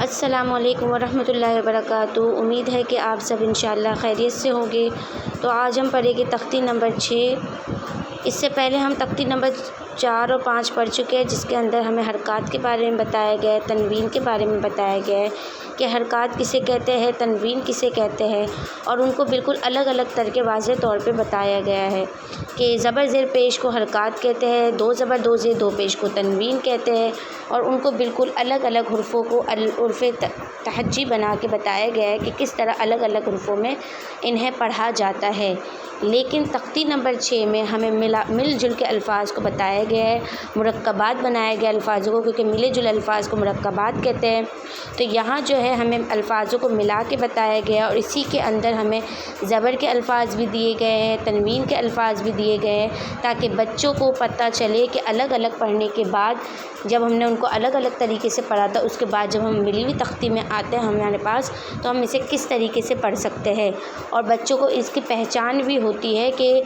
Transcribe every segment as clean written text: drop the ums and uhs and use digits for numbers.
السلام علیکم ورحمۃ اللہ وبرکاتہ۔ امید ہے کہ آپ سب انشاءاللہ خیریت سے ہوں گے۔ تو آج ہم پڑھیں گے تختی نمبر 6۔ اس سے پہلے ہم تختی نمبر 4 اور 5 پڑھ چکے ہیں، جس کے اندر ہمیں حرکات کے بارے میں بتایا گیا ہے، تنوین کے بارے میں بتایا گیا ہے کہ حرکات کسے کہتے ہیں، تنوین کسے کہتے ہیں، اور ان کو بالکل الگ الگ طریقے واضح طور پہ بتایا گیا ہے کہ زبر زیر پیش کو حرکات کہتے ہیں، دو زبر دو زیر دو پیش کو تنوین کہتے ہیں، اور ان کو بالکل الگ الگ حروفوں کو حروف تہجی بنا کے بتایا گیا ہے کہ کس طرح الگ الگ حروفوں میں انہیں پڑھا جاتا ہے۔ لیکن تختی نمبر 6 میں ہمیں مل جل کے الفاظ کو بتایا گیا ہے، مرکبات بنایا گیا الفاظوں کو، کیونکہ ملے جلے الفاظ کو مرکبات کہتے ہیں۔ تو یہاں جو ہے ہمیں الفاظوں کو ملا کے بتایا گیا، اور اسی کے اندر ہمیں زبر کے الفاظ بھی دیے گئے ہیں، تنوین کے الفاظ بھی دیے گئے ہیں، تاکہ بچوں کو پتہ چلے کہ الگ الگ پڑھنے کے بعد جب ہم نے ان کو الگ الگ طریقے سے پڑھا تھا، اس کے بعد جب ہم ملی ہوئی تختی میں آتے ہیں ہمارے پاس، تو ہم اسے کس طریقے سے پڑھ سکتے ہیں، اور بچوں کو اس کی پہچان بھی ہوتی ہے کہ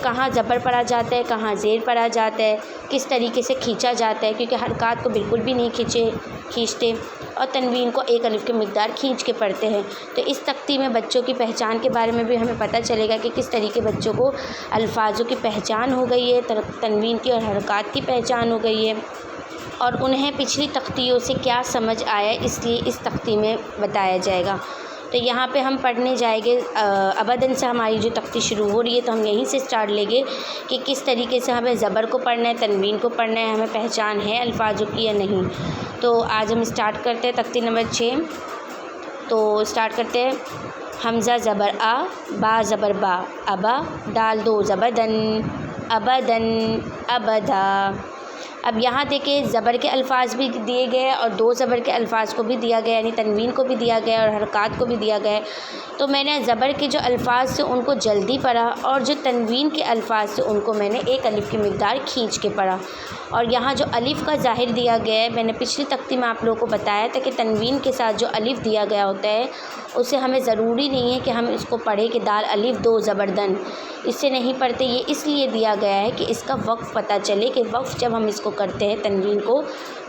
کہاں زبر پڑھا جاتا ہے، کہاں زیر پڑھا جاتا ہے، کس طریقے سے کھینچا جاتا ہے، کیونکہ حرکات کو بالکل بھی نہیں کھینچتے، اور تنوین کو ایک الف کی مقدار کھینچ کے پڑھتے ہیں۔ تو اس تختی میں بچوں کی پہچان کے بارے میں بھی ہمیں پتہ چلے گا کہ کس طریقے بچوں کو الفاظوں کی پہچان ہو گئی ہے، تنوین کی اور حرکات کی پہچان ہو گئی ہے، اور انہیں پچھلی تختیوں سے کیا سمجھ آیا، اس لیے اس تختی میں بتایا جائے گا۔ تو یہاں پہ ہم پڑھنے جائیں گے ابداً سے ہماری جو تختی شروع ہو رہی ہے، تو ہم یہیں سے سٹارٹ لیں گے کہ کس طریقے سے ہمیں زبر کو پڑھنا ہے، تنوین کو پڑھنا ہے، ہمیں پہچان ہے الفاظوں کی یا نہیں۔ تو آج ہم سٹارٹ کرتے ہیں تختی نمبر 6۔ تو سٹارٹ کرتے ہیں۔ حمزہ زبر آ، با زبر با، ابا، دال دو زبر دن، ابدن، ابدا۔ اب یہاں دیکھیں زبر کے الفاظ بھی دیے گئے اور دو زبر کے الفاظ کو بھی دیا گیا، یعنی تنوین کو بھی دیا گیا اور حرکات کو بھی دیا گیا۔ تو میں نے زبر کے جو الفاظ سے ان کو جلدی پڑھا، اور جو تنوین کے الفاظ سے ان کو میں نے ایک الف کی مقدار کھینچ کے پڑھا۔ اور یہاں جو الف کا ظاہر دیا گیا ہے، میں نے پچھلی تختی میں آپ لوگوں کو بتایا تھا کہ تنوین کے ساتھ جو الف دیا گیا ہوتا ہے، اسے ہمیں ضروری نہیں ہے کہ ہم اس کو پڑھیں کہ دال الف دو زبردن، اس سے نہیں پڑھتے۔ یہ اس لیے دیا گیا ہے کہ اس کا وقف پتہ چلے کہ وقف جب ہم اس کو کرتے ہیں، تنوین کو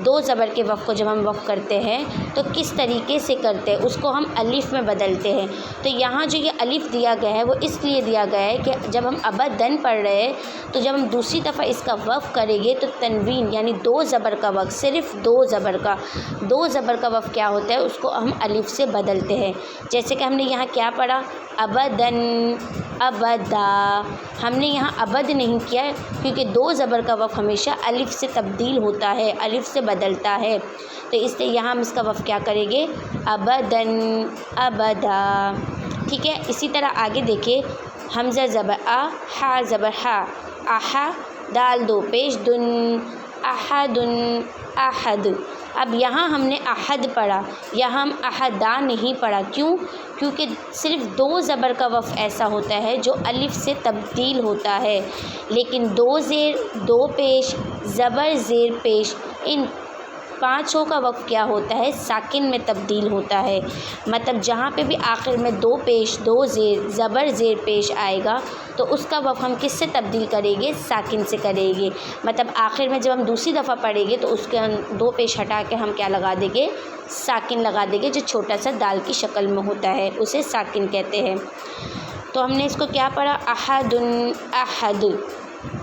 دو زبر کے وقف کو جب ہم وقف کرتے ہیں تو کس طریقے سے کرتے ہیں، اس کو ہم الف میں بدلتے ہیں۔ تو یہاں جو یہ الف دیا گیا ہے وہ اس لیے دیا گیا ہے کہ جب ہم ابدن پڑھ رہے ہیں، تو جب ہم دوسری دفعہ اس کا وقف کریں گے تو تنوین یعنی دو زبر کا وقف، صرف دو زبر کا وقف کیا ہوتا ہے، اس کو ہم الف سے بدلتے ہیں۔ جیسے کہ ہم نے یہاں کیا پڑھا، ابدن، ابدا۔ ہم نے یہاں ابد نہیں کیا کیونکہ دو زبر کا وقف ہمیشہ الف سے تبدیل ہوتا ہے، الف سے بدلتا ہے، تو اس لیے یہاں ہم اس کا وقف کیا کریں گے، ابدن، ابدا۔ ٹھیک ہے، اسی طرح آگے دیکھیں، حمزہ زبر آ، ہا زبر ہا، آہا، دال دو پیش دن، احدن، احد۔ اب یہاں ہم نے احد پڑھا، یہاں ہم احدا نہیں پڑھا، کیونکہ صرف دو زبر کا وقف ایسا ہوتا ہے جو الف سے تبدیل ہوتا ہے، لیکن دو زیر، دو پیش، زبر زیر پیش، ان پانچوں کا وقف کیا ہوتا ہے، ساکن میں تبدیل ہوتا ہے۔ مطلب جہاں پہ بھی آخر میں دو پیش، دو زیر، زبر زیر پیش آئے گا تو اس کا وقف ہم کس سے تبدیل کریں گے، ساکن سے کریں گے۔ مطلب آخر میں جب ہم دوسری دفعہ پڑھیں گے تو اس کے دو پیش ہٹا کے ہم کیا لگا دیں گے، ساکن لگا دیں گے، جو چھوٹا سا دال کی شکل میں ہوتا ہے اسے ساکن کہتے ہیں۔ تو ہم نے اس کو کیا پڑھا، احدن، احد۔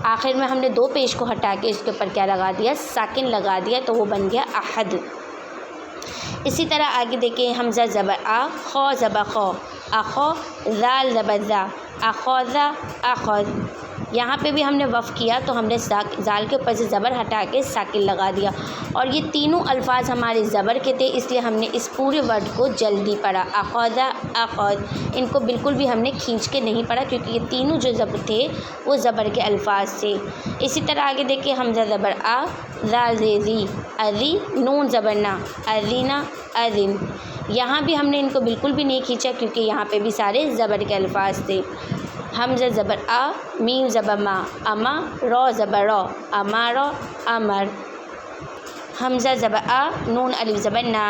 آخر میں ہم نے دو پیش کو ہٹا کے اس کے اوپر کیا لگا دیا، ساکن لگا دیا، تو وہ بن گیا احد۔ اسی طرح آگے دیکھیں، حمزہ زبر آ، خو زبر خو، اخو، زال زبر زا، اخوذا، اخذ۔ یہاں پہ بھی ہم نے وقف کیا تو ہم نے زال کے اوپر سے زبر ہٹا کے ساکن لگا دیا، اور یہ تینوں الفاظ ہمارے زبر کے تھے، اس لیے ہم نے اس پورے ورڈ کو جلدی پڑھا، اخوذا، اخذ۔ ان کو بالکل بھی ہم نے کھینچ کے نہیں پڑھا کیونکہ یہ تینوں جو زبر تھے وہ زبر کے الفاظ تھے۔ اسی طرح آگے دیکھیں، حمزہ زبر آ، زال زی، اری، نون زبر نا، ارینا، ارن۔ یہاں بھی ہم نے ان کو بالکل بھی نہیں کھینچا کیونکہ یہاں پہ بھی سارے زبر کے الفاظ تھے۔ حمزہ زبر آ، میم زبر ما، اما، رو زبر رو، امارو، امر۔ حمزہ زبر آ، نون الف زبر نا،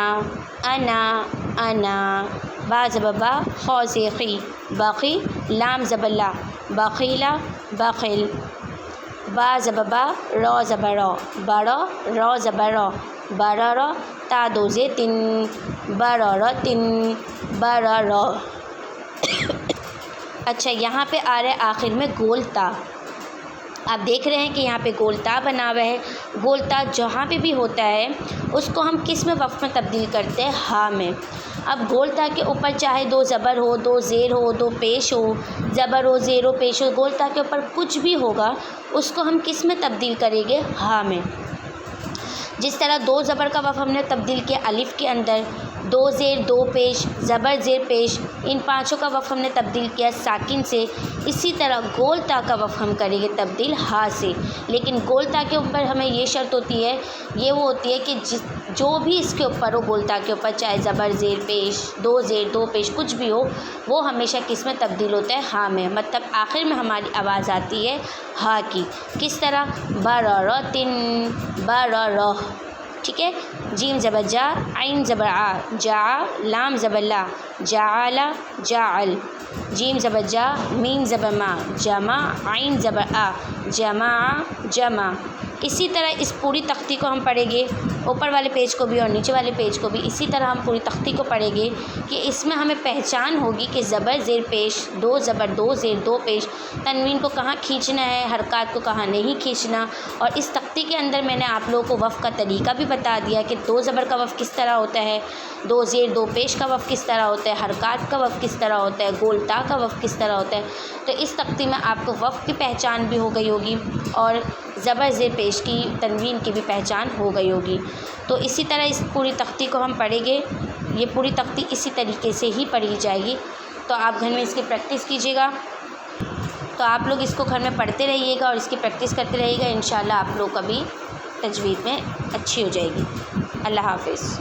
انا، انا۔ با زبر با، خو سے خی، بقی، لام زبر لا، بخیلا، بخل۔ با زبر با، رو زبر رو، برو، رو زبر رو، برر، تا دو زیر تن، برر تن، برر۔ اچھا یہاں پہ آ رہا ہے آخر میں گول تا۔ آپ دیکھ رہے ہیں کہ یہاں پہ گول تا بنا ہوا ہے۔ گول تا جہاں پہ بھی ہوتا ہے اس کو ہم کس میں وقف میں تبدیل کرتے ہیں؟ ہاں میں۔ اب گول تا کے اوپر چاہے دو زبر ہو، دو زیر ہو، دو پیش ہو، زبر ہو، زیر ہو، پیش ہو، گول تا کے اوپر کچھ بھی ہوگا اس کو ہم کس میں تبدیل کریں گے؟ ہاں میں۔ جس طرح دو زبر کا وقف ہم نے تبدیل کیا الف کے اندر، دو زیر دو پیش، زبر زیر پیش، ان پانچوں کا وقف ہم نے تبدیل کیا ساکن سے، اسی طرح گول تا کا وقف ہم کریں گے تبدیل ہا سے۔ لیکن گول تا کے اوپر ہمیں یہ شرط ہوتی ہے، یہ وہ ہوتی ہے کہ جو بھی اس کے اوپر ہو گول تا کے اوپر، چاہے زبر زیر پیش، دو زیر دو پیش، کچھ بھی ہو، وہ ہمیشہ کس میں تبدیل ہوتا ہے؟ ہاں میں۔ مطلب آخر میں ہماری آواز آتی ہے ہا کی۔ کس طرح؟ بررتن، برر، ٹھیک ہے۔ جیم زبر جا، عین زبر آ، جا، لام زبر لا، جعل، جعل، جیم زبر جا، میم زبر ما، جمع، عین زبر آ، جمع، جمع۔ اسی طرح اس پوری تختی کو ہم پڑھیں گے، اوپر والے پیج کو بھی اور نیچے والے پیج کو بھی اسی طرح ہم پوری تختی کو پڑھیں گے کہ اس میں ہمیں پہچان ہوگی کہ زبر زیر پیش، دو زبر دو زیر دو پیش، تنوین کو کہاں کھینچنا ہے، حرکات کو کہاں نہیں کھینچنا۔ اور اس تختی کے اندر میں نے آپ لوگوں کو وقف کا طریقہ بھی بتا دیا کہ دو زبر کا وقف کس طرح ہوتا ہے، دو زیر دو پیش کا وقف کس طرح ہوتا ہے، حرکات کا وقف کس طرح ہوتا ہے، گول تا کا وقف کس طرح ہوتا ہے۔ تو اس تختی میں آپ کو وقف کی پہچان بھی ہو گئی ہوگی اور زبر زیر پیش کی، تنوین کی بھی پہچان ہو گئی ہوگی۔ تو اسی طرح اس پوری تختی کو ہم پڑھیں گے، یہ پوری تختی اسی طریقے سے ہی پڑھی جائے گی۔ تو آپ گھر میں اس کی پریکٹس کیجیے گا، تو آپ لوگ اس کو گھر میں پڑھتے رہیے گا اور اس کی پریکٹس کرتے رہیے گا، انشاءاللہ آپ لوگ کا بھی تجوید میں اچھی ہو جائے گی۔ اللہ حافظ۔